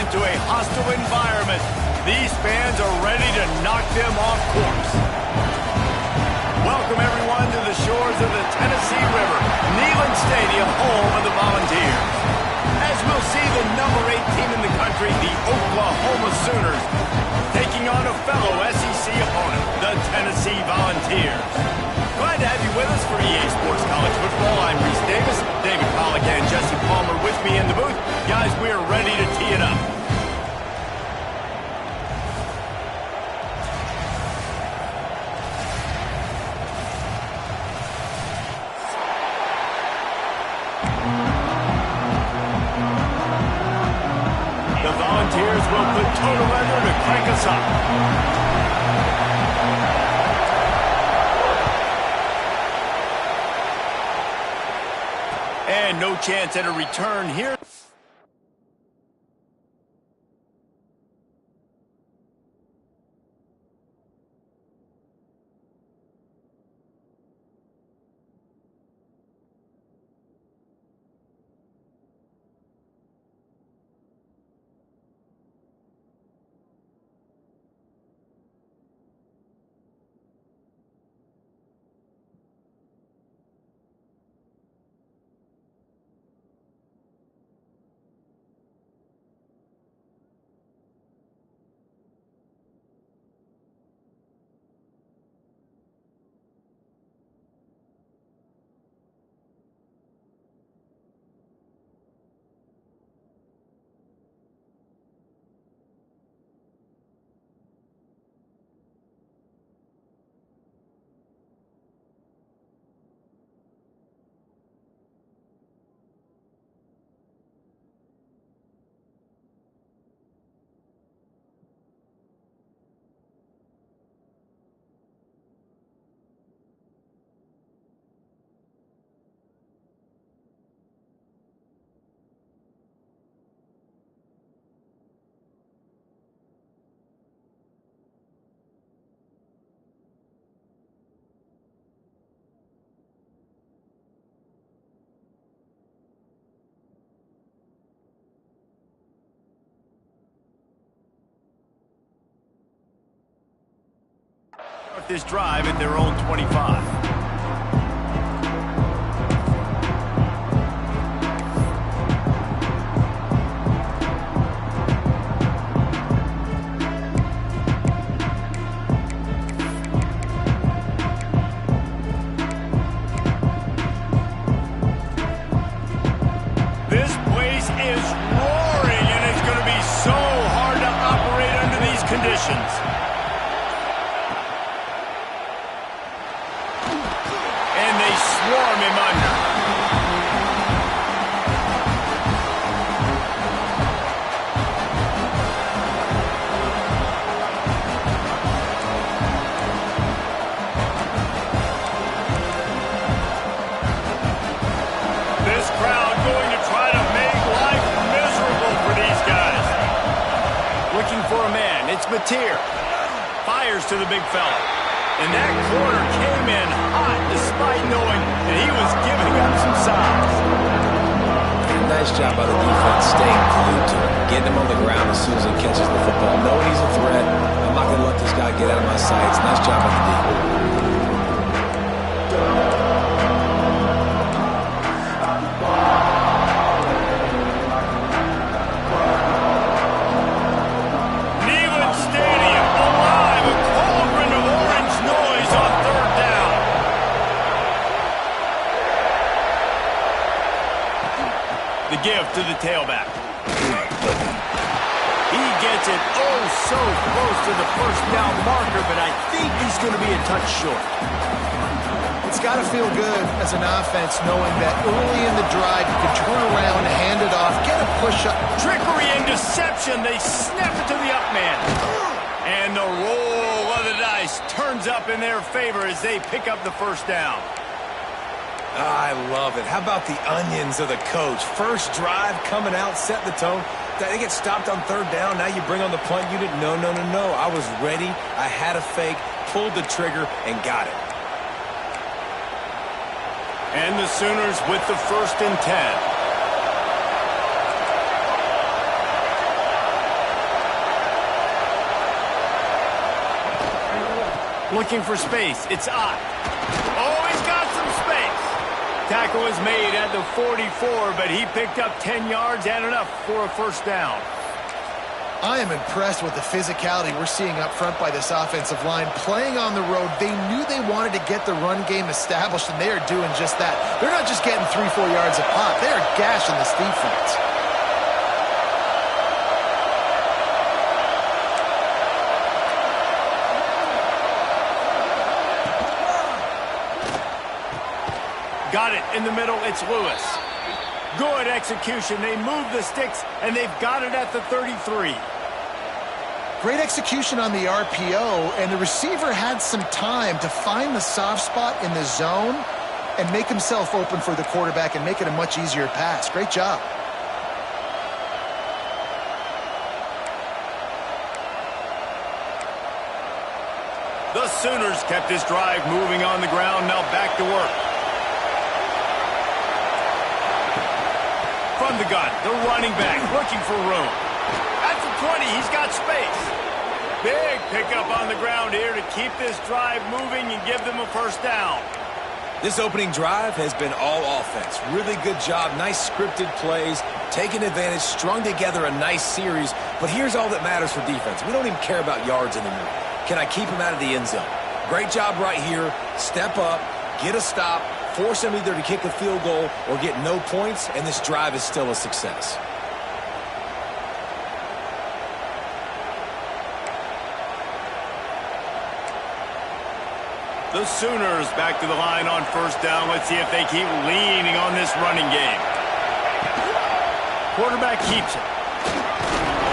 into a hostile environment. These fans are ready to knock them off course. Welcome, everyone, to the shores of the Tennessee River, Neyland Stadium, home of the Volunteers. As we'll see the number 8 team in the country, the Oklahoma Sooners, taking on a fellow SEC opponent, the Tennessee Volunteers. Glad to have you with us for EA Sports College Football. I'm Reese Davis, David Pollack and Jesse Palmer with me in the booth. Guys, we are ready to tee it up. The Volunteers will put total weather to crank us up. And no chance at a return here. This drive at their own 25. This place is roaring, and it's going to be so hard to operate under these conditions. Swarm him under. This crowd going to try to make life miserable for these guys. Looking for a man. It's Mateer. Fires to the big fella. And that corner came in hot despite knowing that he was giving up some size. Nice job by the defense staying glued to him, getting him on the ground as soon as he catches the football. Knowing he's a threat, I'm not going to let this guy get out of my sights. Nice job by the defense. Give to the tailback. He gets it oh so close to the first down marker, but I think he's going to be a touch short. It's got to feel good as an offense knowing that early in the drive you can turn around, hand it off, get a push-up. Trickery and deception. They snap it to the up man. And the roll of the dice turns up in their favor as they pick up the first down. I love it. How about the onions of the coach? First drive, coming out, set the tone. They get stopped on third down. Now you bring on the punt unit. No. I was ready. I had a fake, pulled the trigger, and got it. And the Sooners with the 1st and 10. Looking for space. It's Ott. Oh, he's got some space. Tackle is made at the 44, but he picked up 10 yards and enough for a first down. I am impressed with the physicality we're seeing up front by this offensive line. Playing on the road, they knew they wanted to get the run game established, and they are doing just that. They're not just getting 3-4 yards a pop. They are gashing this defense. Got it in the middle. It's Lewis. Good execution. They move the sticks, and they've got it at the 33. Great execution on the RPO, and the receiver had some time to find the soft spot in the zone and make himself open for the quarterback and make it a much easier pass. Great job. The Sooners kept this drive moving on the ground. Now back to work. From the gun, the running back looking for room. At the 20, he's got space. Big pickup on the ground here to keep this drive moving and give them a first down. This opening drive has been all offense. Really good job, nice scripted plays, taking advantage, strung together a nice series. But here's all that matters for defense. We don't even care about yards anymore. Can I keep him out of the end zone? Great job right here. Step up, get a stop, force him either to kick a field goal or get no points, and this drive is still a success. The Sooners back to the line on first down. Let's see if they keep leaning on this running game. Quarterback keeps it.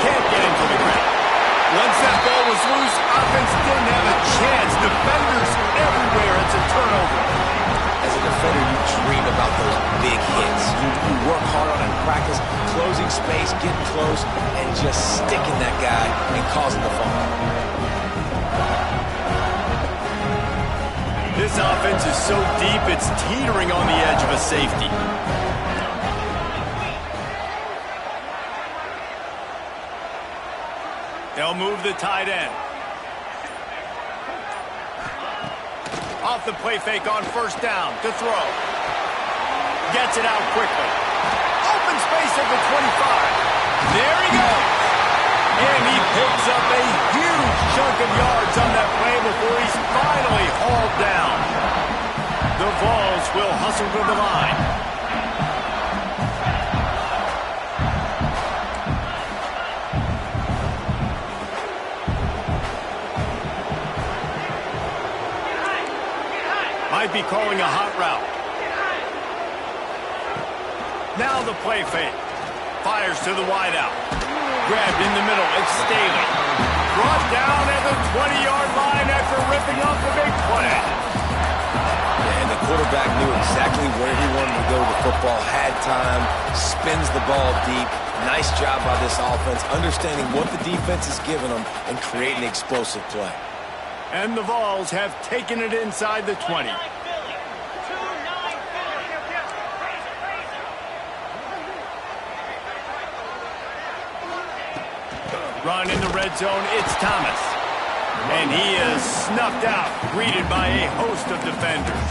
Can't get into the ground. Once that ball was loose, offense didn't have a chance. Defenders everywhere. It's a turnover. As a defender, you dream about those big hits. You work hard on it in practice, closing space, getting close, and just sticking that guy and causing the fumble. This offense is so deep, it's teetering on the edge of a safety. They'll move the tight end. Off the play fake on first down to throw. Gets it out quickly. Open space at the 25. There he goes. And he picks up a huge chunk of yards on that play before he's finally hauled down. The Vols will hustle to the line. Might be calling a hot route. Now the play fake. Fires to the wideout. Grabbed in the middle. It's Staley. Brought down at the 20-yard line after ripping off the big play. And the quarterback knew exactly where he wanted to go with the football. Had time. Spins the ball deep. Nice job by this offense, understanding what the defense is giving them and creating explosive play. And the Vols have taken it inside the 20. Run in the red zone, it's Thomas. And he is snuffed out, greeted by a host of defenders.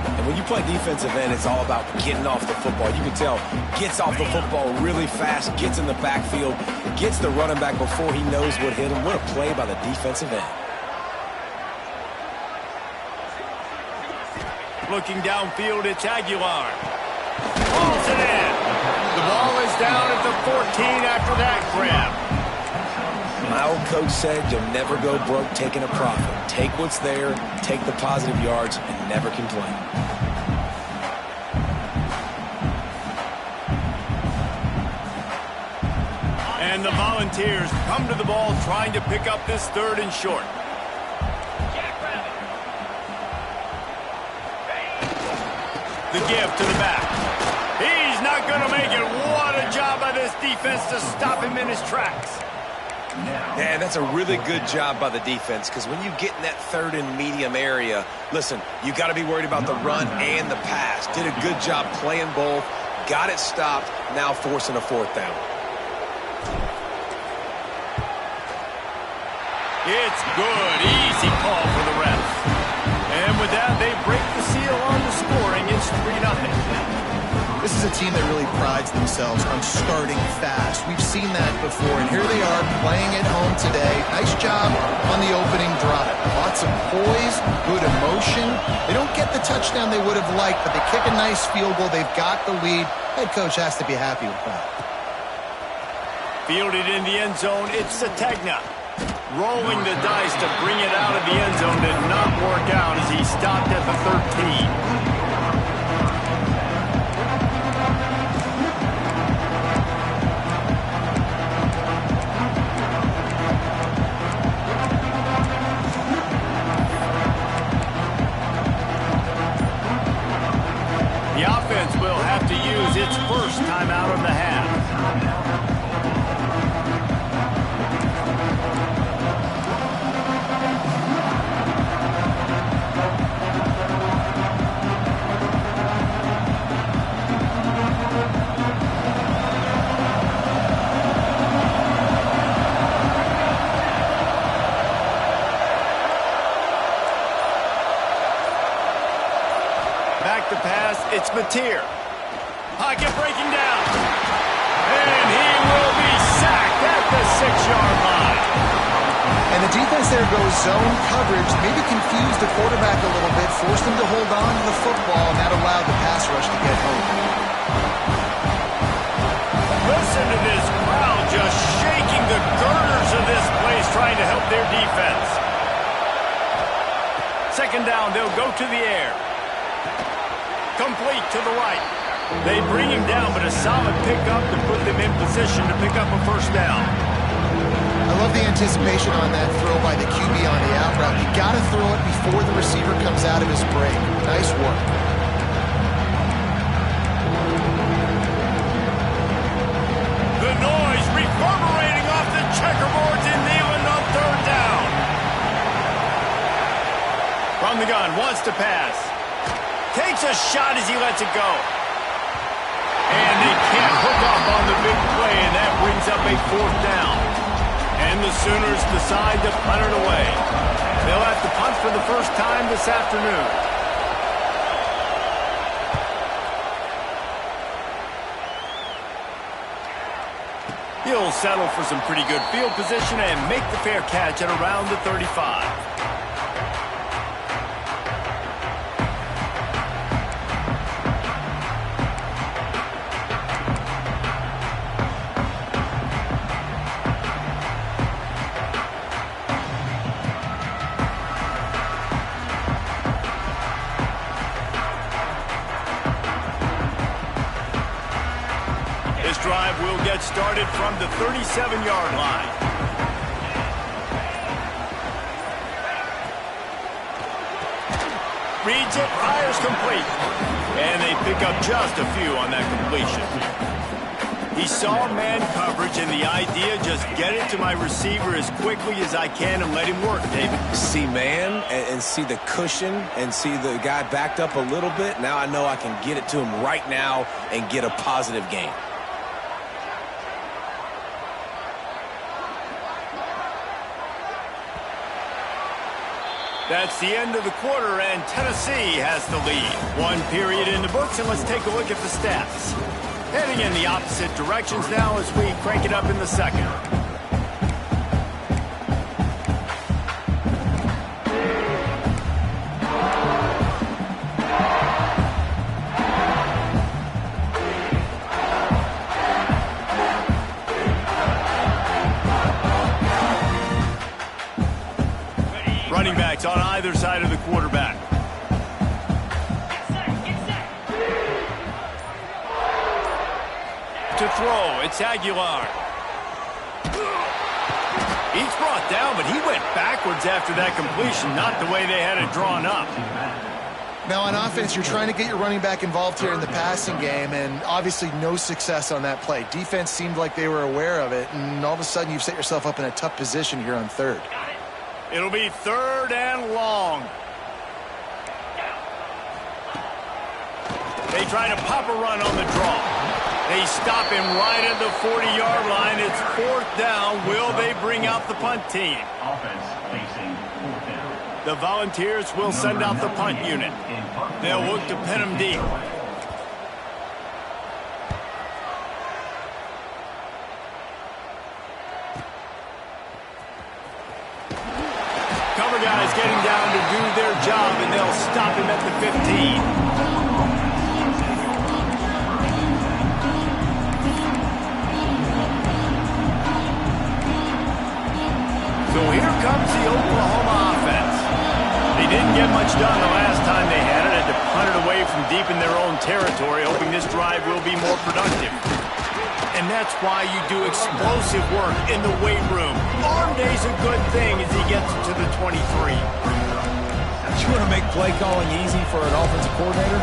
And when you play defensive end, it's all about getting off the football. You can tell, gets off the football really fast, gets in the backfield, gets the running back before he knows what hit him. What a play by the defensive end. Looking downfield, it's Aguilar. Pulls it in. The ball is down at the 14 after that grab. My old coach said you'll never go broke taking a profit. Take what's there, take the positive yards, and never complain. And the Volunteers come to the ball trying to pick up this third and short. The give to the back. He's not going to make it. What a job by this defense to stop him in his tracks. Yeah, that's a really good job by the defense, because when you get in that third and medium area, listen, you got to be worried about the run and the pass. Did a good job playing both, got it stopped, now forcing a fourth down. It's good. He's emergency call for the refs. And with that, they break the seal on the scoring. It's 3-0. This is a team that really prides themselves on starting fast. We've seen that before, and here they are playing at home today. Nice job on the opening drive. Lots of poise, good emotion. They don't get the touchdown they would have liked, but they kick a nice field goal. They've got the lead. Head coach has to be happy with that. Fielded in the end zone, it's Sategna. Rolling the dice to bring it out of the end zone did not work out as he stopped at the 13. The offense will have to use its first timeout of the half. Back to pass, it's Mateer. Pocket breaking down. And he will be sacked at the 6-yard line. And the defense there goes zone coverage, maybe confused the quarterback a little bit, forced him to hold on to the football, and that allowed the pass rush to get home. Listen to this crowd just shaking the girders of this place, trying to help their defense. Second down, they'll go to the air. Complete to the right. They bring him down, but a solid pickup to put them in position to pick up a first down. I love the anticipation on that throw by the QB on the out route. You got to throw it before the receiver comes out of his break. Nice work. The noise reverberating off the checkerboards in Neyland on third down. From the gun, wants to pass. Takes a shot as he lets it go. And they can't hook up on the big play, and that brings up a fourth down. And the Sooners decide to punt it away. They'll have to punt for the first time this afternoon. He'll settle for some pretty good field position and make the fair catch at around the 35. This drive will get started from the 37-yard line. Reads it, fires complete. And they pick up just a few on that completion. He saw man coverage, and the idea, just get it to my receiver as quickly as I can and let him work, David. See man and see the cushion and see the guy backed up a little bit. Now I know I can get it to him right now and get a positive gain. That's the end of the quarter, and Tennessee has the lead. One period in the books, and let's take a look at the stats. Heading in the opposite directions now as we crank it up in the second. Running backs on either side of the quarterback. To throw, it's Aguilar. He's brought down, but he went backwards after that completion, not the way they had it drawn up. Now on offense, you're trying to get your running back involved here in the passing game, and obviously no success on that play. Defense seemed like they were aware of it, and all of a sudden you've set yourself up in a tough position here on third. It'll be third and long. They try to pop a run on the draw. They stop him right at the 40-yard line. It's fourth down. Will they bring out the punt team? Offense facing fourth down. The Volunteers will send out the punt unit. They'll look to pin them deep. Cover guys getting down to do their job, and they'll stop him at the 15. So here comes the Oklahoma offense. They didn't get much done the last time they had it. Had to punt it away from deep in their own territory, hoping this drive will be more productive. And that's why you do explosive work in the weight room. Arm day's a good thing as he gets to the 23. You want to make play calling easy for an offensive coordinator?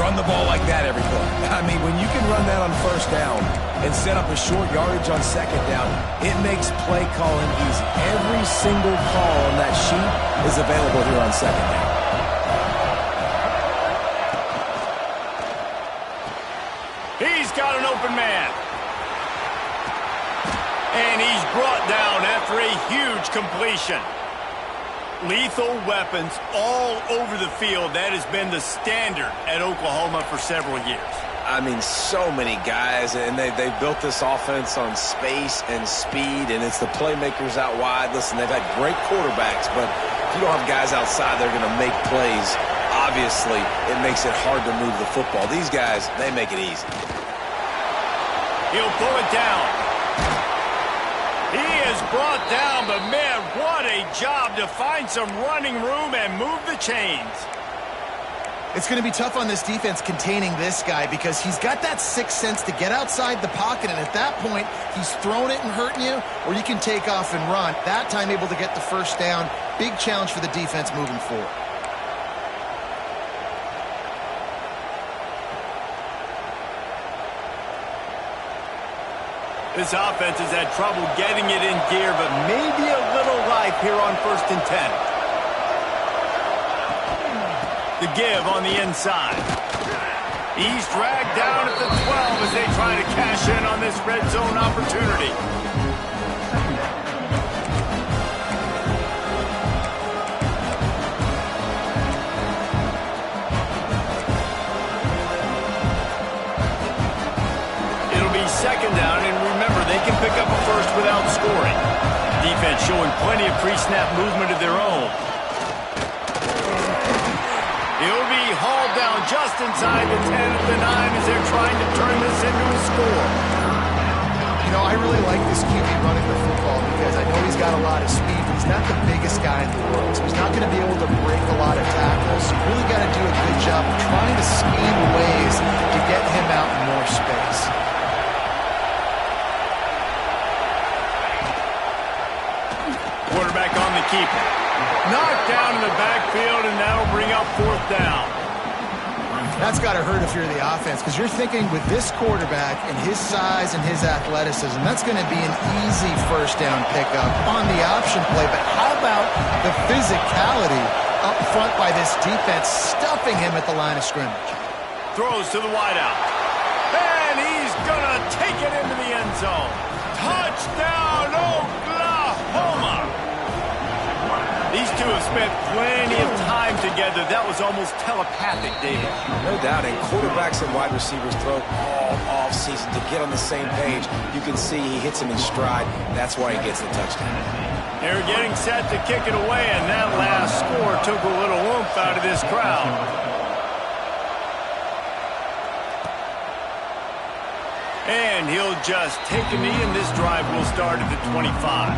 Run the ball like that every play. I mean, when you can run that on first down and set up a short yardage on second down, it makes play calling easy. Every single call on that sheet is available here on second down. He's got an open man. And he's brought down after a huge completion. Lethal weapons all over the field. That has been the standard at Oklahoma for several years. I mean, so many guys, and they built this offense on space and speed, and it's the playmakers out wide. Listen, they've had great quarterbacks, but if you don't have guys outside, they're going to make plays. Obviously, it makes it hard to move the football. These guys, they make it easy. He'll pull it down. He is brought down, but man, what a job to find some running room and move the chains. It's going to be tough on this defense containing this guy because he's got that sixth sense to get outside the pocket, and at that point, he's throwing it and hurting you, or you can take off and run. That time able to get the first down. Big challenge for the defense moving forward. This offense has had trouble getting it in gear, but maybe a little life here on 1st and 10. The give on the inside. He's dragged down at the 12 as they try to cash in on this red zone opportunity. It'll be second down, and remember, they can pick up a first without scoring. Defense showing plenty of pre-snap movement of their own. He'll be hauled down just inside the 10 at the 9 as they're trying to turn this into a score. You know, I really like this QB running the football because I know he's got a lot of speed, but he's not the biggest guy in the world, so he's not going to be able to break a lot of tackles. So you really got to do a good job of trying to scheme ways to get him out in more space. Quarterback on the keeper. Knocked down in the backfield, and that'll bring up 4th down. That's got to hurt if you're the offense because you're thinking with this quarterback and his size and his athleticism, that's going to be an easy first down pickup on the option play. But how about the physicality up front by this defense, stuffing him at the line of scrimmage? Throws to the wideout. And he's going to take it into the end zone. Touchdown, Oklahoma! These two have spent plenty of time together. That was almost telepathic, David. No doubt, and quarterbacks and wide receivers throw all off-season to get on the same page. You can see he hits him in stride. That's why he gets the touchdown. They're getting set to kick it away, and that last score took a little oomph out of this crowd. And he'll just take a knee, and this drive will start at the 25.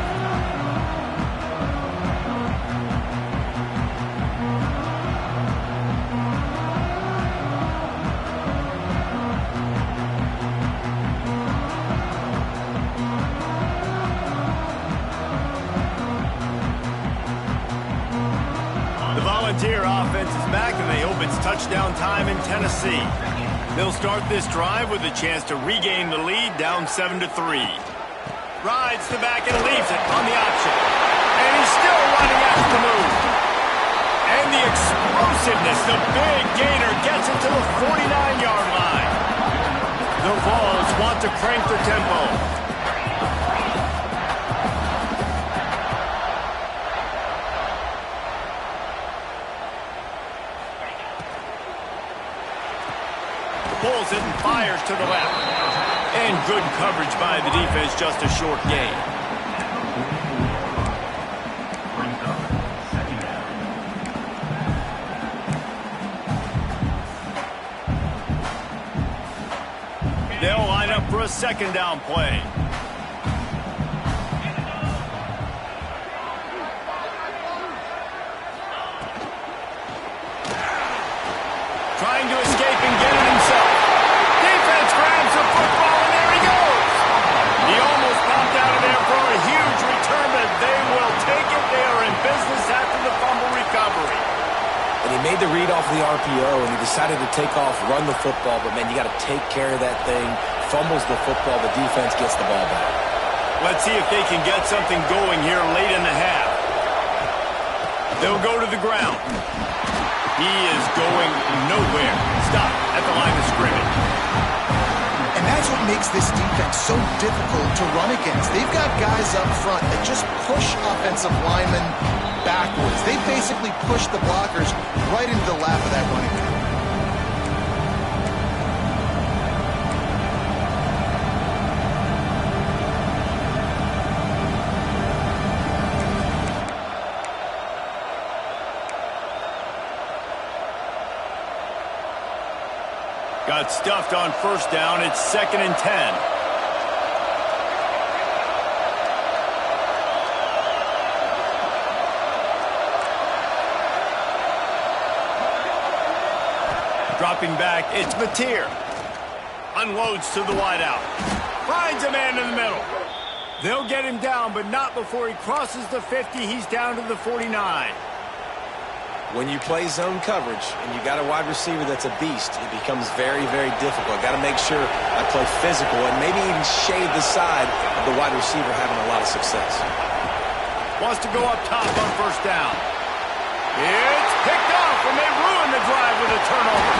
Volunteer offense is back, and they hope it's touchdown time in Tennessee. They'll start this drive with a chance to regain the lead, down 7-3. Rides the back and leaves it on the option. And he's still running after the move. And the explosiveness, the big gainer gets it to the 49-yard line. The Vols want to crank the tempo. pulls it and fires to the left. And good coverage by the defense, just a short gain. They'll line up for a second down play. Trying to escape and get it himself. Defense grabs the football, and there he goes. He almost popped out of there for a huge return, but they will take it. They are in business after the fumble recovery. And he made the read off the RPO, and he decided to take off, run the football. But, man, you got to take care of that thing. Fumbles the football. The defense gets the ball back. Let's see if they can get something going here late in the half. They'll go to the ground. He is going nowhere. Stop at the line of scrimmage. And that's what makes this defense so difficult to run against. They've got guys up front that just push offensive linemen backwards. They basically push the blockers right into the lap of that running back. Got stuffed on first down. It's 2nd and 10. Dropping back, it's Mateer. Unloads to the wideout. Finds a man in the middle. They'll get him down, but not before he crosses the 50. He's down to the 49. When you play zone coverage and you got a wide receiver that's a beast, it becomes very, very difficult. Got to make sure I play physical and maybe even shade the side of the wide receiver having a lot of success. Wants to go up top on first down. It's picked off, and they ruin the drive with a turnover.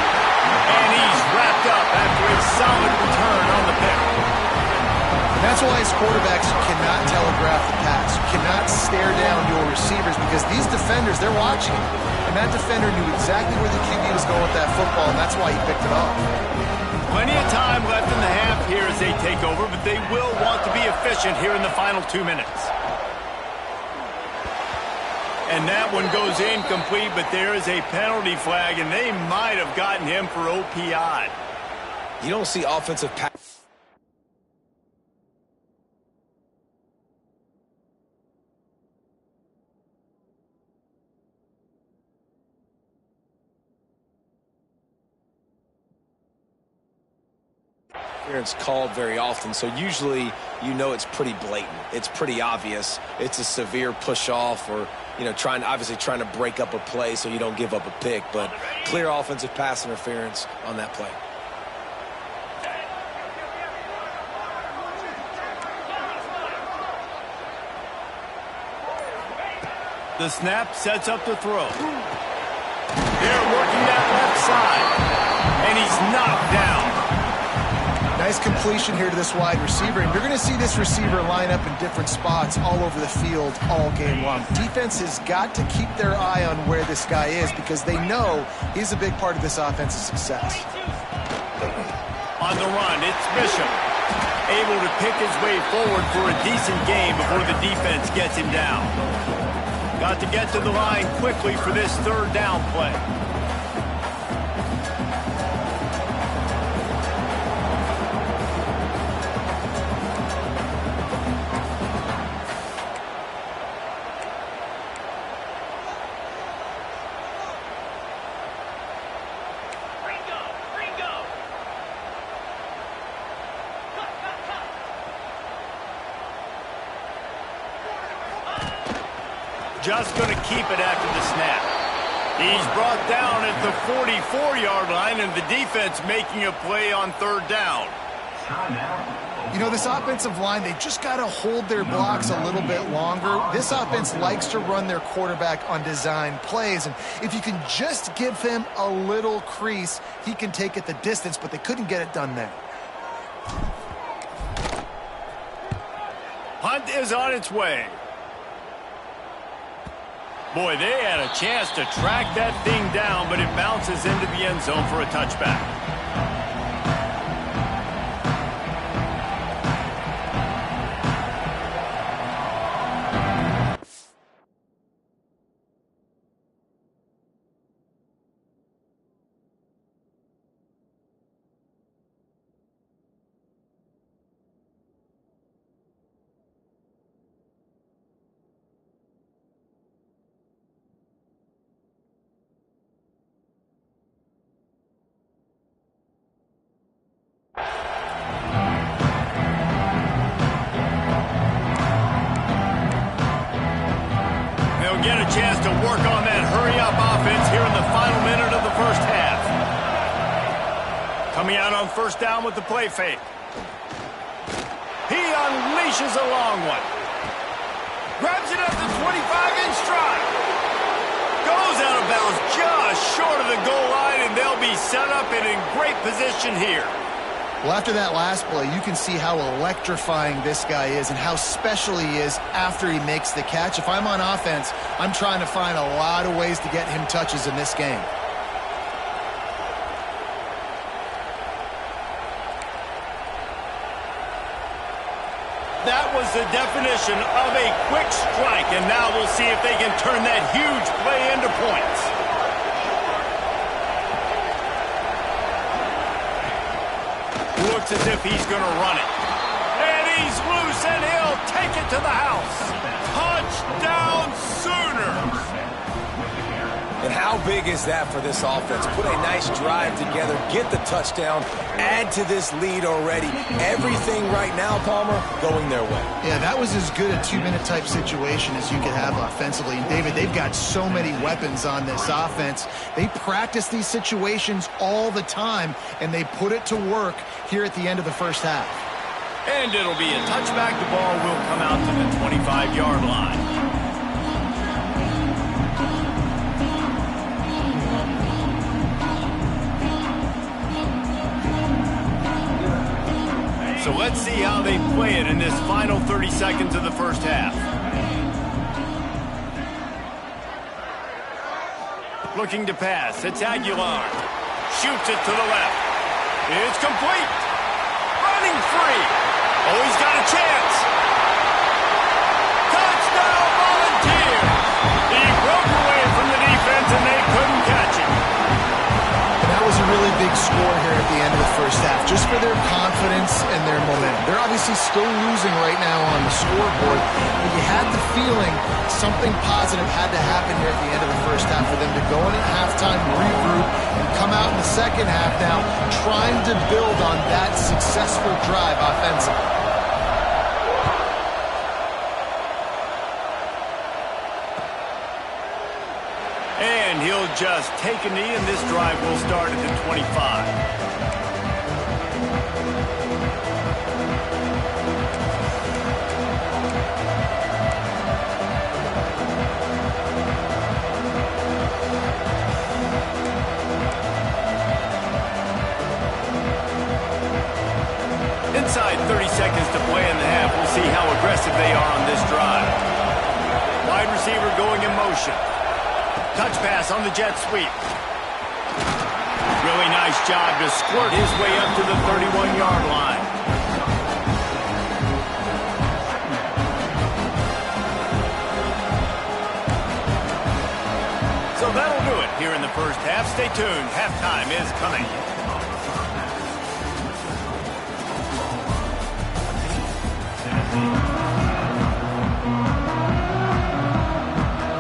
And he's wrapped up after a solid return on the pick. And that's why as quarterbacks, you cannot telegraph the pass. You cannot stare down your receivers because these defenders, they're watching it. And that defender knew exactly where the QB was going with that football, and that's why he picked it off. Plenty of time left in the half here as they take over, but they will want to be efficient here in the final 2 minutes. And that one goes incomplete, but there is a penalty flag, and they might have gotten him for OPI. You don't see offensive pass. Interference called very often, so usually you know it's pretty blatant. It's pretty obvious. It's a severe push off, or obviously trying to break up a play so you don't give up a pick. But clear offensive pass interference on that play. The snap sets up the throw. They're working that left side, and he's knocked down. Nice completion here to this wide receiver, and you're going to see this receiver line up in different spots all over the field all game long. Defense has got to keep their eye on where this guy is because they know he's a big part of this offense's success. On the run, it's Bishop. Able to pick his way forward for a decent game before the defense gets him down. Got to get to the line quickly for this third down play. Just going to keep it after the snap. He's brought down at the 44-yard line, and the defense making a play on third down. This offensive line, they just got to hold their blocks a little bit longer. This offense likes to run their quarterback on design plays, and if you can just give him a little crease, he can take it the distance, but they couldn't get it done there. Punt is on its way. Boy, they had a chance to track that thing down, but it bounces into the end zone for a touchback. they'll get a chance to work on that hurry-up offense here in the final minute of the first half. Coming out on first down with the play fake. He unleashes a long one. Grabs it at the 25-inch stride. Goes out of bounds just short of the goal line, and they'll be set up and in great position here. Well, after that last play, you can see how electrifying this guy is and how special he is after he makes the catch. If I'm on offense, I'm trying to find a lot of ways to get him touches in this game. That was the definition of a quick strike, and now we'll see if they can turn that huge play into points. Looks as if he's going to run it. And he's loose, and he'll take it to the house. Touchdown, Sooners! And how big is that for this offense? Put a nice drive together, get the touchdown, add to this lead already. Everything right now, Palmer, going their way. Yeah, that was as good a two-minute type situation as you could have offensively. And, David, they've got so many weapons on this offense. They practice these situations all the time, and they put it to work here at the end of the first half. And it'll be a touchback. The ball will come out to the 25-yard line. So let's see how they play it in this final 30 seconds of the first half. Looking to pass. It's Aguilar. Shoots it to the left. It's complete. Running free. Oh, he's got a chance. Touchdown, Volunteer. He broke away from the defense, and they couldn't catch him. That was a really big score here at the end of the first half, just for their confidence and their momentum. They're obviously still losing right now on the scoreboard, but you had the feeling something positive had to happen here at the end of the first half for them to go in at halftime, regroup, and come out in the second half now trying to build on that successful drive offensively. And he'll just take a knee, and this drive will start at the 25. Inside 30 seconds to play in the half. We'll see how aggressive they are on this drive. Wide receiver going in motion. Touch pass on the jet sweep. Really nice job to squirt his way up to the 31-yard line. So that'll do it here in the first half. Stay tuned. Halftime is coming.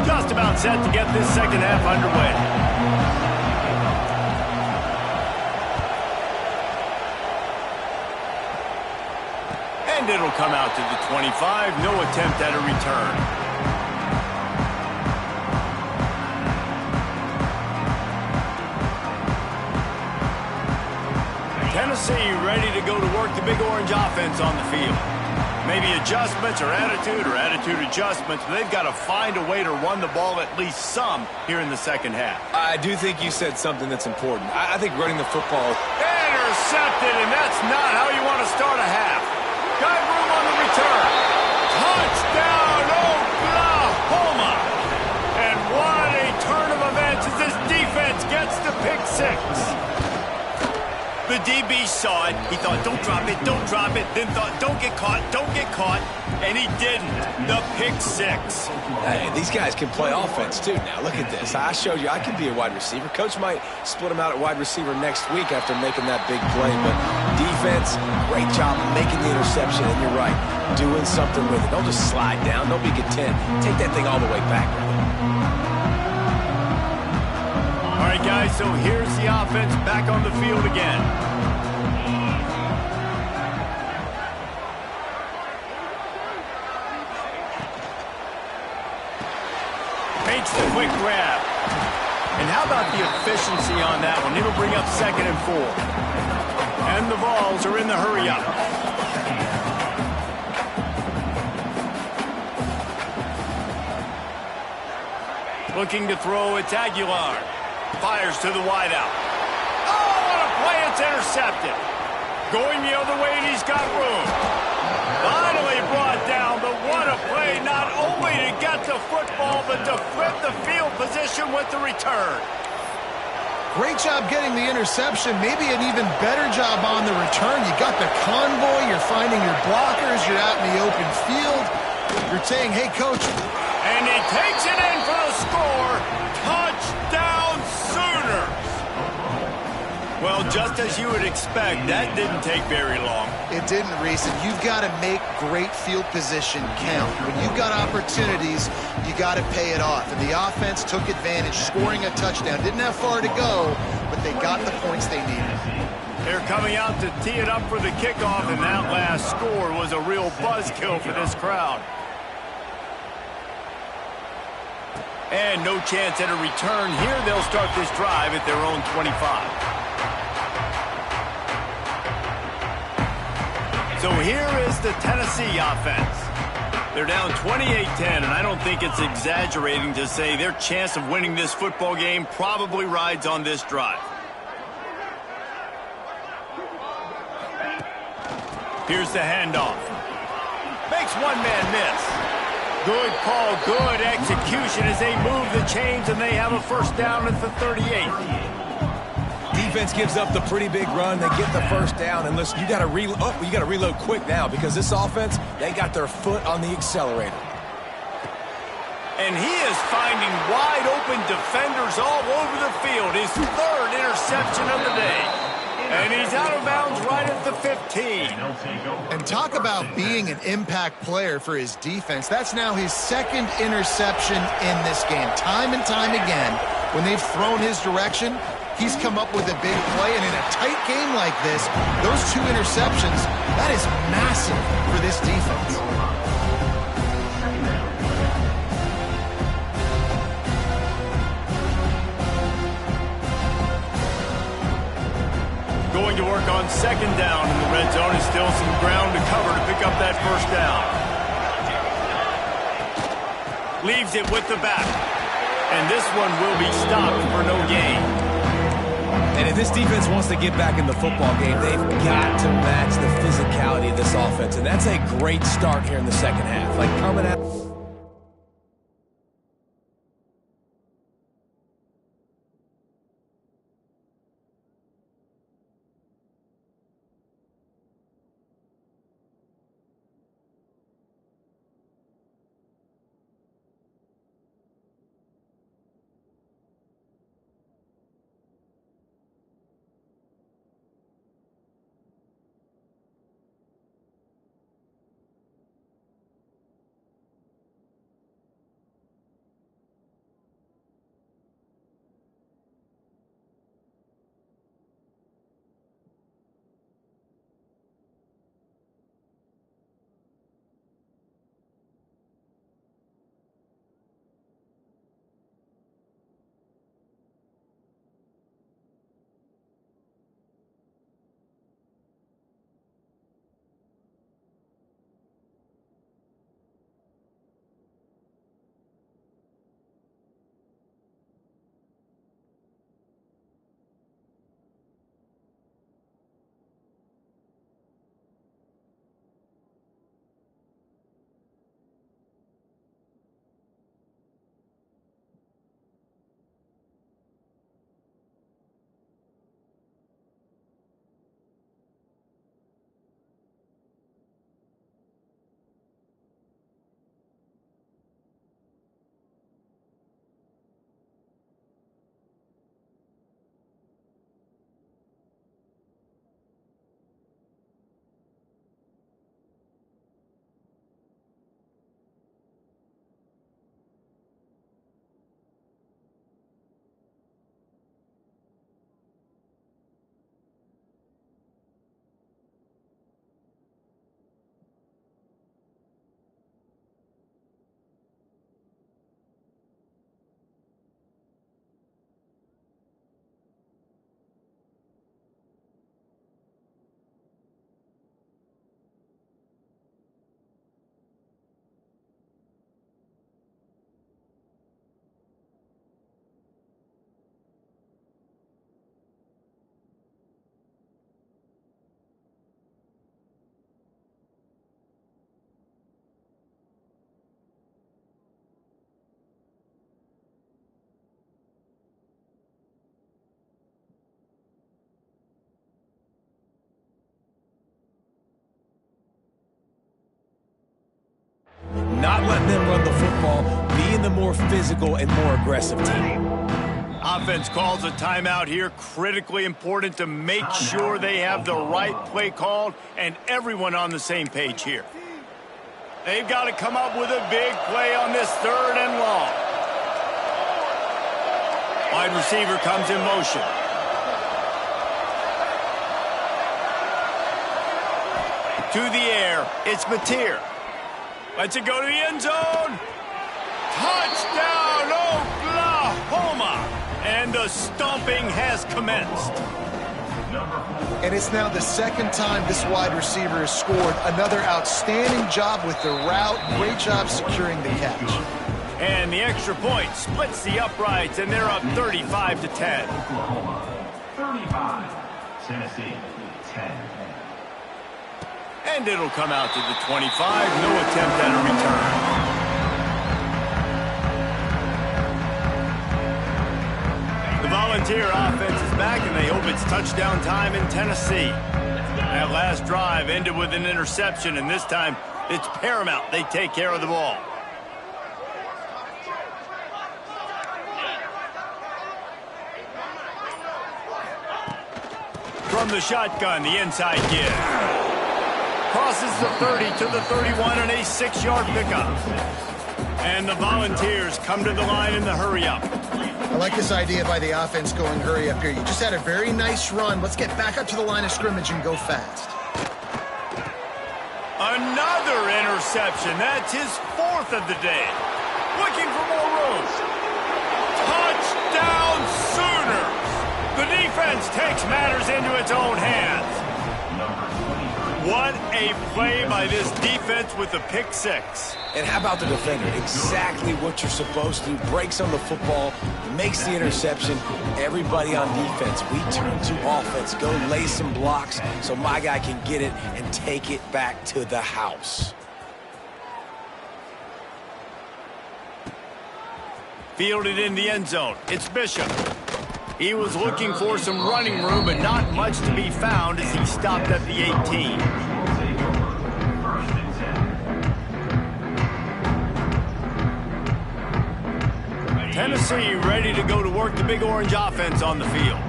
Just about set to get this second half underway. And it'll come out to the 25. No attempt at a return. Tennessee ready to go to work the Big Orange offense on the field. Maybe adjustments or attitude adjustments, but they've got to find a way to run the ball at least some here in the second half. I do think you said something that's important. I think running the football... Intercepted, and that's not how you want to start a half. Got room on the return. Touchdown, Oklahoma! And what a turn of events as this defense gets the pick six. The DB saw it. He thought, don't drop it, then thought, don't get caught, and he didn't. The pick six. Hey, these guys can play offense, too. Now, look at this. I showed you I can be a wide receiver. Coach might split him out at wide receiver next week after making that big play, but defense, great job making the interception, and you're right, doing something with it. Don't just slide down. Don't be content. Take that thing all the way back. All right, guys, so here's the offense back on the field again. quick grab. And how about the efficiency on that one? It'll bring up 2nd and 4. And the Vols are in the hurry-up. Looking to throw, it's Aguilar. Fires to the wideout. Oh, what a play, it's intercepted. Going the other way, and he's got room. Finally brought down, but what a play, not only to get the football, but to flip the field position with the return. Great job getting the interception, maybe an even better job on the return. You got the convoy, you're finding your blockers, you're out in the open field. You're saying, hey, coach. And he takes it in for the score. Touchdown, Sooners. Well, just as you would expect, that didn't take very long. It didn't, Reese, and you've got to make great field position count. When you've got opportunities, you got to pay it off. And the offense took advantage, scoring a touchdown. Didn't have far to go, but they got the points they needed. They're coming out to tee it up for the kickoff, and that last score was a real buzzkill for this crowd. And no chance at a return here. They'll start this drive at their own 25. So here is the Tennessee offense. They're down 28-10, and I don't think it's exaggerating to say their chance of winning this football game probably rides on this drive. Here's the handoff. Makes one man miss. Good call, good execution as they move the chains, and they have a first down at the 38. Defense gives up the pretty big run. They get the first down, and listen, you got to reload quick now because this offense, they got their foot on the accelerator. And he is finding wide open defenders all over the field. His 3rd interception of the day. And he's out of bounds right at the 15. And talk about being an impact player for his defense. That's now his 2nd interception in this game. Time and time again, when they've thrown his direction, he's come up with a big play. And in a tight game like this, those 2 interceptions, that is massive for this defense. Going to work on 2nd down in the red zone. And still some ground to cover to pick up that first down. Leaves it with the back. And this one will be stopped for no gain. And if this defense wants to get back in the football game, they've got to match the physicality of this offense. And that's a great start here in the second half. Like coming out. letting them run the football, being the more physical and more aggressive team. Offense calls a timeout here. Critically important to make sure they have the right play called and everyone on the same page here. They've got to come up with a big play on this 3rd and long. Wide receiver comes in motion. To the air, it's Mateer. Lets it go to the end zone. Touchdown, Oklahoma! And the stomping has commenced. And it's now the 2nd time this wide receiver has scored. Another outstanding job with the route. Great job securing the catch. And the extra point splits the uprights, and they're up 35 to 10. Oklahoma 35, Tennessee 10. And it'll come out to the 25. No attempt at a return. The Volunteer offense is back, and they hope it's touchdown time in Tennessee. That last drive ended with an interception, and this time it's paramount they take care of the ball. From the shotgun, the inside give. Crosses the 30 to the 31 on a 6-yard pickup. And the Volunteers come to the line in the hurry-up. I like this idea by the offense going hurry up here. You just had a very nice run. Let's get back up to the line of scrimmage and go fast. Another interception. That's his 4th of the day. Looking for more room. Touchdown Sooners! The defense takes matters into its own hands. What a play by this defense with the pick 6. And how about the defender? Exactly what you're supposed to. Breaks on the football, makes the interception. Everybody on defense, we turn to offense. Go lay some blocks so my guy can get it and take it back to the house. Fielded in the end zone. It's Bishop. He was looking for some running room, but not much to be found as he stopped at the 18. Tennessee ready to go to work the Big Orange offense on the field.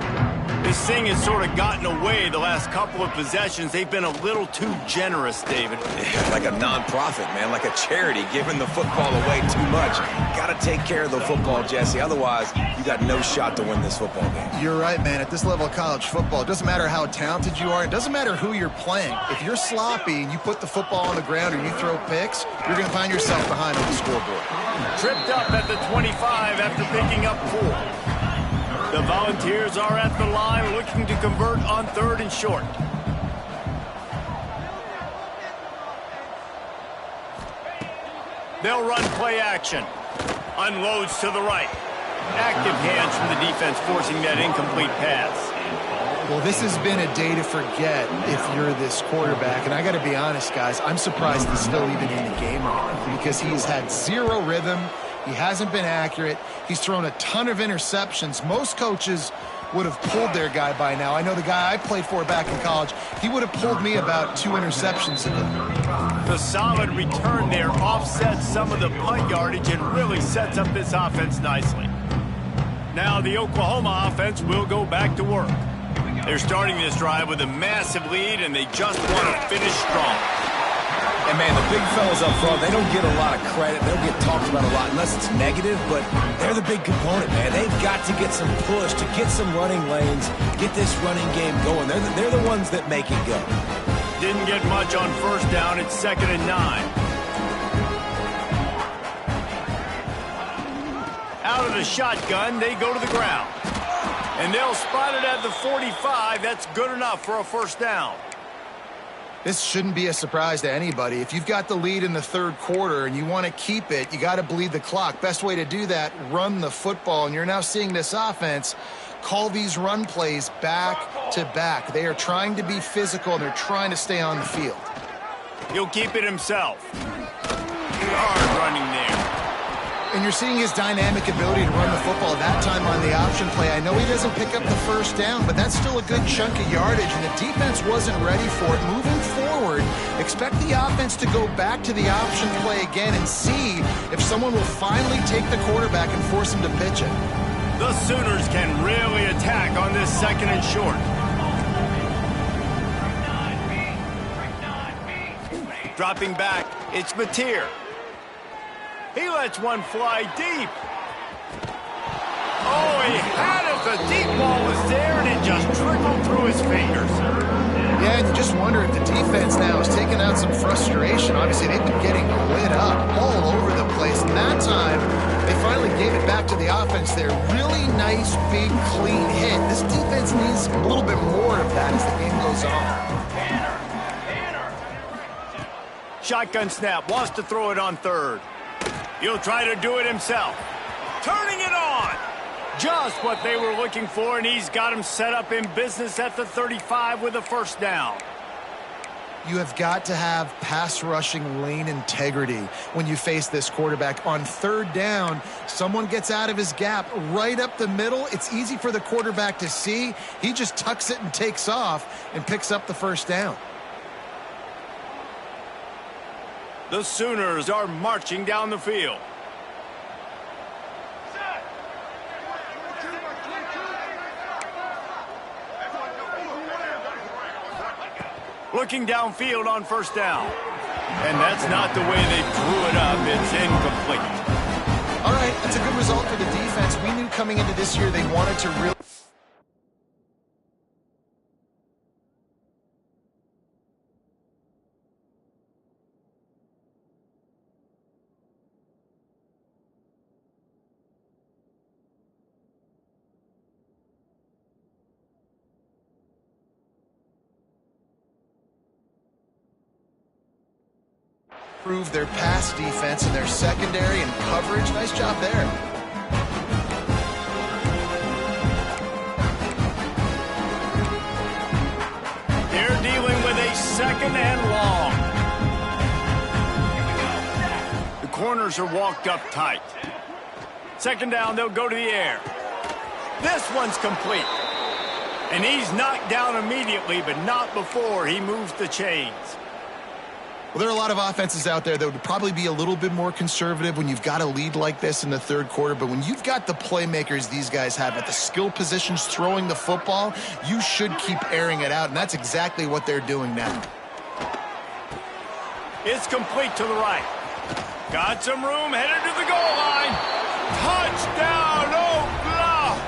This thing has sort of gotten away the last couple of possessions. They've been a little too generous, David. Like a non-profit, man, like a charity, giving the football away too much. Got to take care of the football, Jesse. Otherwise, you got no shot to win this football game. You're right, man. At this level of college football, it doesn't matter how talented you are. It doesn't matter who you're playing. If you're sloppy and you put the football on the ground or you throw picks, you're going to find yourself behind on the scoreboard. Tripped up at the 25 after picking up 4. The Volunteers are at the line looking to convert on 3rd and short. They'll run play action. Unloads to the right. Active hands from the defense forcing that incomplete pass. Well, this has been a day to forget if you're this quarterback. And I got to be honest, guys, I'm surprised he's still even in the game right now because he's had 0 rhythm. He hasn't been accurate. He's thrown a ton of interceptions. Most coaches would have pulled their guy by now. I know the guy I played for back in college, he would have pulled me about 2 interceptions ago. The solid return there offsets some of the punt yardage and really sets up this offense nicely. Now the Oklahoma offense will go back to work. They're starting this drive with a massive lead, and they just want to finish strong. And, man, the big fellas up front, they don't get a lot of credit. They don't get talked about a lot unless it's negative, but they're the big component, man. They've got to get some push, to get some running lanes, get this running game going. They're the ones that make it go. Didn't get much on 1st down. It's 2nd and 9. Out of the shotgun, they go to the ground. And they'll spot it at the 45. That's good enough for a 1st down. This shouldn't be a surprise to anybody. If you've got the lead in the 3rd quarter and you want to keep it, you got to bleed the clock. Best way to do that, run the football. And you're now seeing this offense call these run plays back to back. They are trying to be physical, and they're trying to stay on the field. He'll keep it himself. Hard running there. And you're seeing his dynamic ability to run the football that time on the option play. I know he doesn't pick up the first down, but that's still a good chunk of yardage, and the defense wasn't ready for it. Moving forward, expect the offense to go back to the option play again and see if someone will finally take the quarterback and force him to pitch it. The Sooners can really attack on this second and short. Dropping back, it's Mateer. He lets one fly deep. Oh, he had it. The deep ball was there, and it just trickled through his fingers. Yeah, and you just wonder if the defense now is taking out some frustration. Obviously, they've been getting lit up all over the place. And that time, they finally gave it back to the offense there. Really nice, big, clean hit. This defense needs a little bit more of that as the game goes on. Shotgun snap, wants to throw it on third. He'll try to do it himself. Turning it on. Just what they were looking for, and he's got him set up in business at the 35 with a first down. You have got to have pass rushing lane integrity when you face this quarterback. On third down, someone gets out of his gap right up the middle. It's easy for the quarterback to see. He just tucks it and takes off and picks up the first down. The Sooners are marching down the field. Looking downfield on first down. And that's not the way they drew it up. It's incomplete. All right, that's a good result for the defense. We knew coming into this year they wanted to really... improve their pass defense and their secondary and coverage. Nice job there. They're dealing with a second and long. The corners are walked up tight. Second down, they'll go to the air. This one's complete. And he's knocked down immediately, but not before he moves the chains. Well, there are a lot of offenses out there that would probably be a little bit more conservative when you've got a lead like this in the third quarter. But when you've got the playmakers these guys have at the skill positions throwing the football, you should keep airing it out. And that's exactly what they're doing now. It's complete to the right. Got some room, headed to the goal line. Touchdown,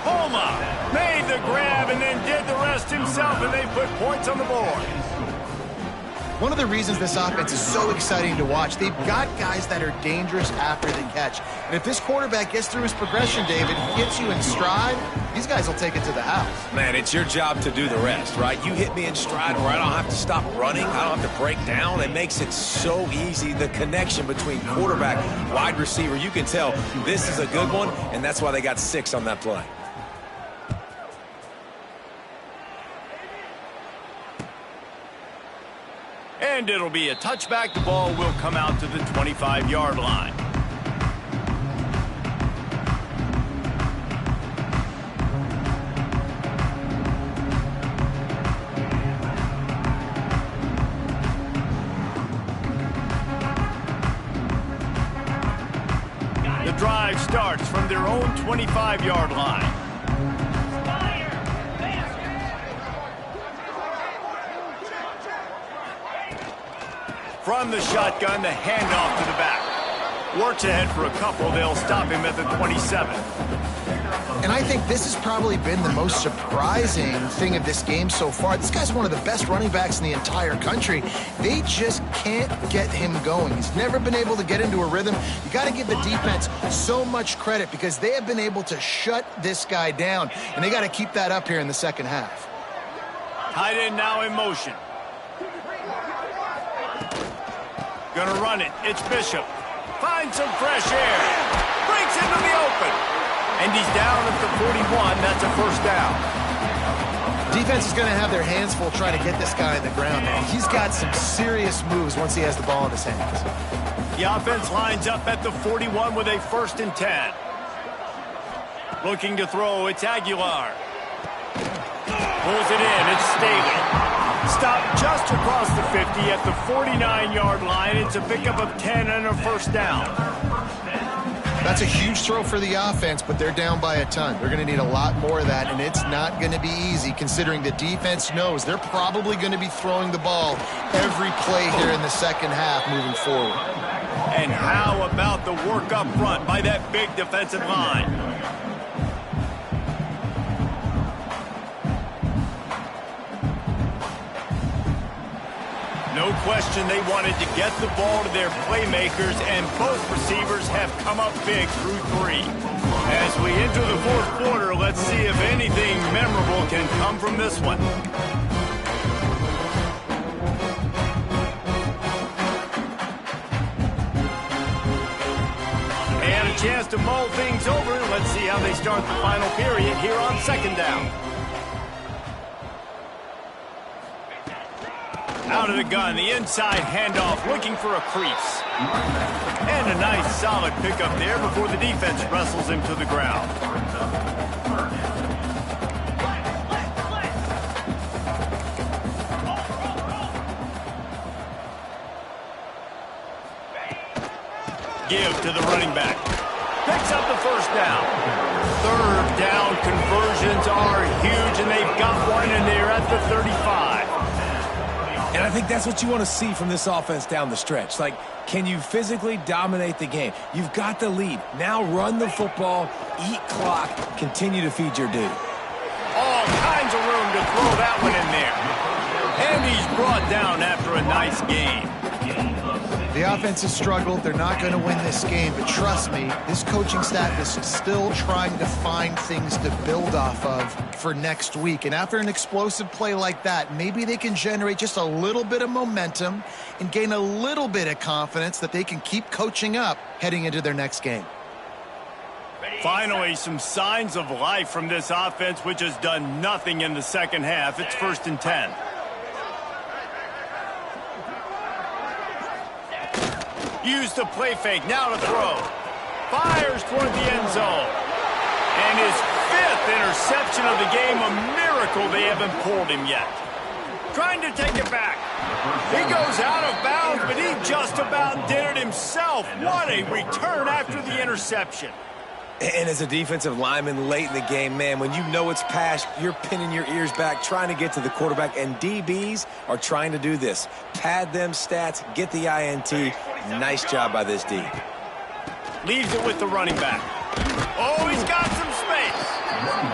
Oklahoma! Made the grab and then did the rest himself, and they put points on the board. One of the reasons this offense is so exciting to watch, they've got guys that are dangerous after the catch. And if this quarterback gets through his progression, David, gets you in stride, these guys will take it to the house. Man, it's your job to do the rest, right? You hit me in stride where I don't have to stop running. I don't have to break down. It makes it so easy. The connection between quarterback, wide receiver, you can tell this is a good one, and that's why they got 6 on that play. And it'll be a touchback. The ball will come out to the 25-yard line. The drive starts from their own 25-yard line. From the shotgun, the handoff to the back. Works ahead for a couple. They'll stop him at the 27. And I think this has probably been the most surprising thing of this game so far. This guy's one of the best running backs in the entire country. They just can't get him going. He's never been able to get into a rhythm. You got to give the defense so much credit because they have been able to shut this guy down, and they got to keep that up here in the second half. Tight end now in motion. Gonna run it. It's Bishop. Finds some fresh air. Breaks into the open. And he's down at the 41. That's a first down. Defense is going to have their hands full trying to get this guy in the ground, man. He's got some serious moves once he has the ball in his hands. The offense lines up at the 41 with a 1st and 10. Looking to throw, it's Aguilar. Pulls it in, it's Staley. Stopped just across the 50 at the 49-yard line. It's a pickup of 10 and a 1st down. That's a huge throw for the offense, but they're down by a ton. They're going to need a lot more of that, and it's not going to be easy considering the defense knows they're probably going to be throwing the ball every play here in the second half moving forward. And how about the work up front by that big defensive line? No question they wanted to get the ball to their playmakers, and both receivers have come up big through 3. As we enter the 4th quarter, let's see if anything memorable can come from this one. And a chance to mull things over. Let's see how they start the final period here on 2nd down. Out of the gun, the inside handoff, looking for a crease. And a nice solid pickup there before the defense wrestles him to the ground. Give to the running back. Picks up the 1st down. 3rd down conversions are huge, and they've got one in there at the 35. And I think that's what you want to see from this offense down the stretch. Like, can you physically dominate the game? You've got the lead. Now run the football, eat clock, continue to feed your dude. All kinds of room to throw that one in there. And he's brought down after a nice game. The offense has struggled. They're not going to win this game, but trust me, this coaching staff is still trying to find things to build off of for next week. And after an explosive play like that, maybe they can generate just a little bit of momentum and gain a little bit of confidence that they can keep coaching up heading into their next game. Finally, some signs of life from this offense, which has done nothing in the second half. It's 1st and 10. Used the play fake, now to throw. Fires toward the end zone. And his 5th interception of the game, a miracle they haven't pulled him yet. Trying to take it back. He goes out of bounds, but he just about did it himself. What a return after the interception. And as a defensive lineman late in the game, man, when you know it's passed, you're pinning your ears back, trying to get to the quarterback, and DBs are trying to do this. Pad them stats, get the INT. Nice job by this D. Leaves it with the running back. Oh, he's got some space.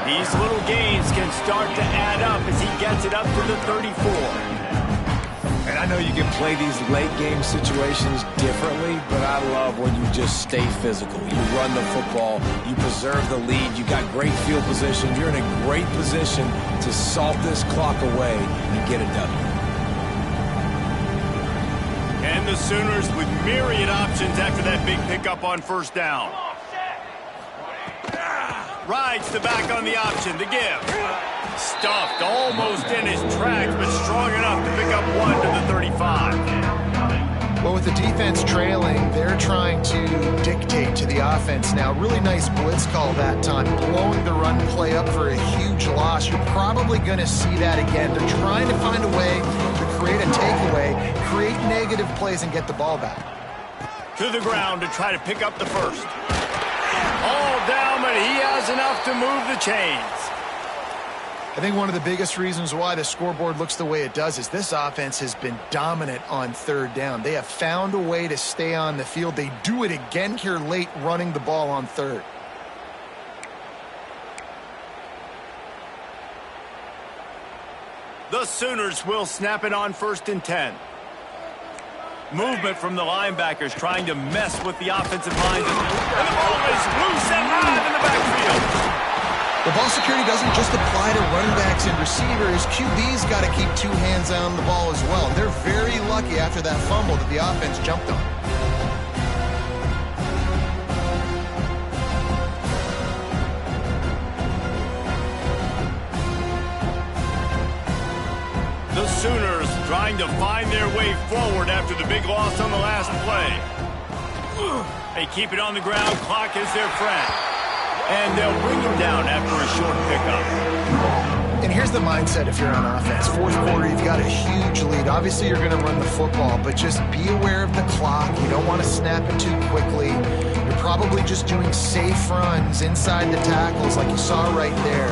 These little gains can start to add up as he gets it up to the 34. And I know you can play these late game situations differently, but I love when you just stay physical. You run the football, you preserve the lead, you got great field position, you're in a great position to salt this clock away and get it done. And the Sooners with myriad options after that big pickup on 1st down. Rides the back on the option, the give. Stuffed almost in his tracks, but strong enough to pick up 1 to the 35. Well, with the defense trailing, they're trying to dictate to the offense now. Really nice blitz call that time, blowing the run play up for a huge loss. You're probably going to see that again. They're trying to find a way to create a takeaway, create negative plays, and get the ball back. To the ground to try to pick up the 1st. All down, but he has enough to move the chains. I think one of the biggest reasons why the scoreboard looks the way it does is this offense has been dominant on 3rd down. They have found a way to stay on the field. They do it again here late, running the ball on 3rd. The Sooners will snap it on 1st and 10. Movement from the linebackers trying to mess with the offensive line. And the ball is loose and live in the backfield. The ball security doesn't just apply to running backs and receivers. QB's got to keep 2 hands on the ball as well. They're very lucky after that fumble that the offense jumped on. The Sooners trying to find their way forward after the big loss on the last play. They keep it on the ground. Clock is their friend. And they'll bring him down after a short pickup. And here's the mindset if you're on offense. Fourth quarter, you've got a huge lead. Obviously, you're going to run the football, but just be aware of the clock. You don't want to snap it too quickly. You're probably just doing safe runs inside the tackles like you saw right there.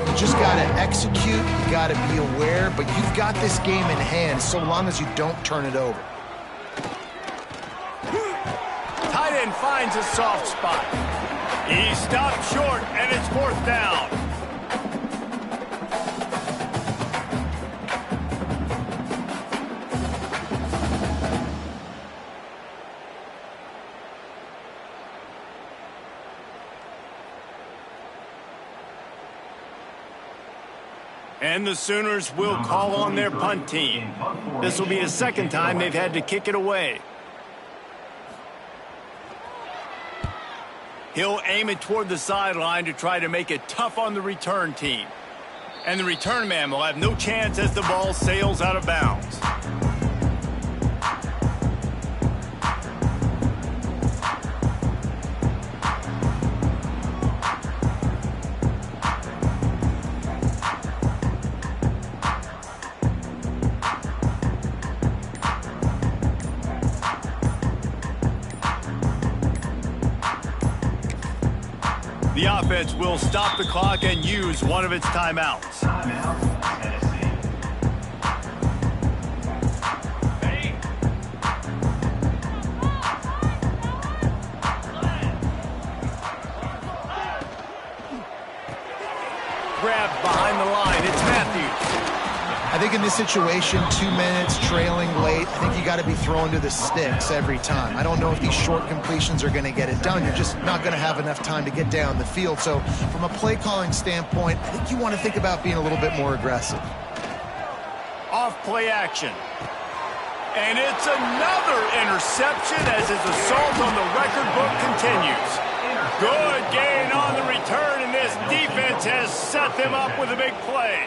You just got to execute. You got to be aware, but you've got this game in hand so long as you don't turn it over. Tight end finds a soft spot. He stopped short, and it's fourth down. And the Sooners will call on their punt team. This will be the second time they've had to kick it away. He'll aim it toward the sideline to try to make it tough on the return team. And the return man will have no chance as the ball sails out of bounds. The offense will stop the clock and use one of its timeouts. Timeout, Tennessee. Grabbed behind the line. It's Matthews. I think in this situation, 2 minutes, trailing late, I think you got to be throwing to the sticks every time. I don't know if these short completions are going to get it done. You're just not going to have enough time to get down the field. So from a play calling standpoint, I think you want to think about being a little bit more aggressive. Off play action. And it's another interception as his assault on the record book continues. Good gain on the return, and this defense has set them up with a big play.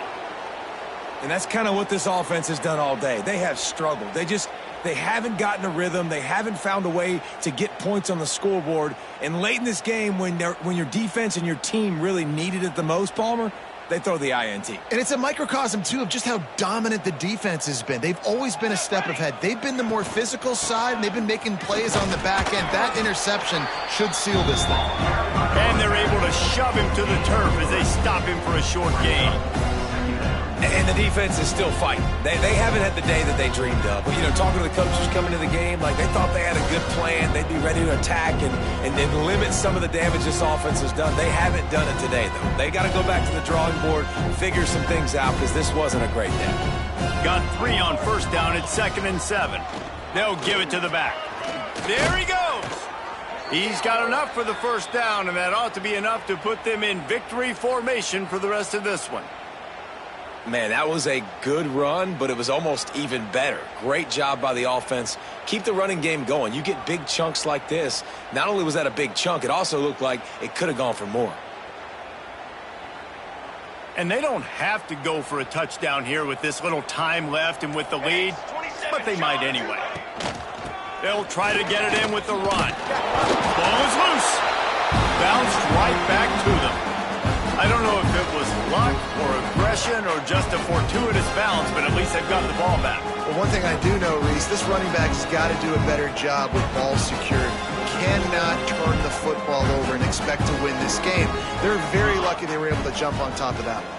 And that's kind of what this offense has done all day. They have struggled. They haven't gotten a rhythm. They haven't found a way to get points on the scoreboard. And late in this game, when your defense and your team really needed it the most, Palmer, they throw the INT. And it's a microcosm, too, of just how dominant the defense has been. They've always been a step ahead. They've been the more physical side, and they've been making plays on the back end. That interception should seal this thing. And they're able to shove him to the turf as they stop him for a short gain. And the defense is still fighting. They haven't had the day that they dreamed of. But, talking to the coaches coming to the game, like they thought they had a good plan. They'd be ready to attack and limit some of the damage this offense has done. They haven't done it today, though. They got to go back to the drawing board, figure some things out, because this wasn't a great day. Got 3 on first down at 2nd and 7. They'll give it to the back. There he goes. He's got enough for the first down, and that ought to be enough to put them in victory formation for the rest of this one. Man, that was a good run, but it was almost even better. Great job by the offense. Keep the running game going. You get big chunks like this. Not only was that a big chunk, it also looked like it could have gone for more. And they don't have to go for a touchdown here with this little time left and with the lead, but they might anyway. They'll try to get it in with the run. Ball is loose. Bounced right back to them. I don't know if it was luck or aggression or just a fortuitous bounce, but at least they've got the ball back. Well, one thing I do know, Reese, this running back has got to do a better job with ball security. Cannot turn the football over and expect to win this game. They're very lucky they were able to jump on top of that one.